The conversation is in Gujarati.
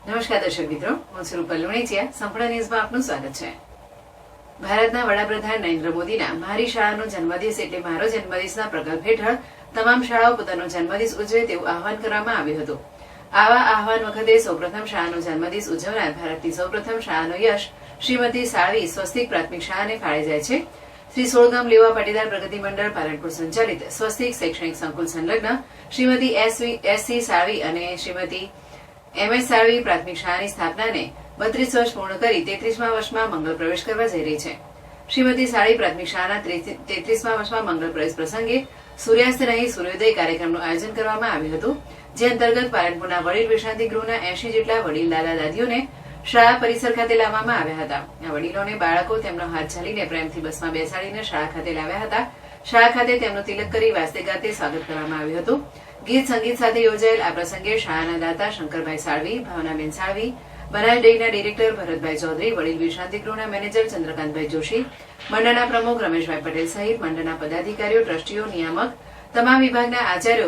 નમસ્કાર દર્શક મિત્રો, હું છું રૂપલ લુણીચિયા. સંપૂર્ણ ન્યૂઝમાં આપનું સ્વાગત છે. ભારતના વડાપ્રધાન નરેન્દ્ર મોદીના મારી શાળાનો જન્મદિવસ એટલે મારો જન્મદિવસના પ્રકલ્પ હેઠળ તમામ શાળાઓ પોતાનો જન્મદિવસ ઉજવે તેવું આહવાન કરવામાં આવ્યું હતું. આવા આહવાન વખતે સૌપ્રથમ શાળાનો જન્મદિવસ ઉજવનાર ભારતની સૌપ્રથમ શાળાનો યશ શ્રીમતી સાળવી સ્વસ્તિક પ્રાથમિક શાળાને ફાળે જાય છે. શ્રી સોળગામ લેવા પાટીદાર પ્રગતિ મંડળ પાલનપુર સંચાલિત સ્વસ્તિક શૈક્ષણિક સંકુલ સંલગ્ન શ્રીમતી એસ.સી. સાળવી અને શ્રીમતી એમ.એસ. સાળવી પ્રાથમિક શાળાની સ્થાપનાને 32 વર્ષ પૂર્ણ કરી 33મા વર્ષમાં મંગળ પ્રવેશ કરવા જઈ રહી છે. શ્રીમતી સાળવી પ્રાથમિક શાળાના 33મા વર્ષમાં મંગળ પ્રવેશ પ્રસંગે સૂર્યાસ્ત નહીં સૂર્યોદય કાર્યક્રમનું આયોજન કરવામાં આવ્યું હતું, જે અંતર્ગત પાલનપુરના વડીલ વિશ્રાંતિ ગૃહના 80 જેટલા વડીલ દાદા દાદીઓને શાળા પરિસર ખાતે લાવવામાં આવ્યા હતા. આ વડીલોને બાળકો તેમનો હાથ ઝાલીને પ્રેમથી બસમાં બેસાડીને શાળા ખાતે લાવ્યા હતા. શાળા ખાતે તેમનું તિલક કરી વાસ્તે ગાતે સ્વાગત કરવામાં આવ્યું હતું. ગીત સંગીત સાથે યોજાયેલ આ પ્રસંગે શાળાના દાતા શંકરભાઈ સાળવી, ભાવનાબેન સાળવી, બનાસ ડેરીના ડિરેક્ટર ભરતભાઈ ચૌધરી, વડીલ વિશ્રાંતિ ગૃહના મેનેજર ચંદ્રકાંતભાઈ જોશી, મંડળના પ્રમુખ રમેશભાઈ પટેલ સહિત મંડળના પદાધિકારીઓ, ટ્રસ્ટીઓ, નિયામક, તમામ વિભાગના આચાર્યો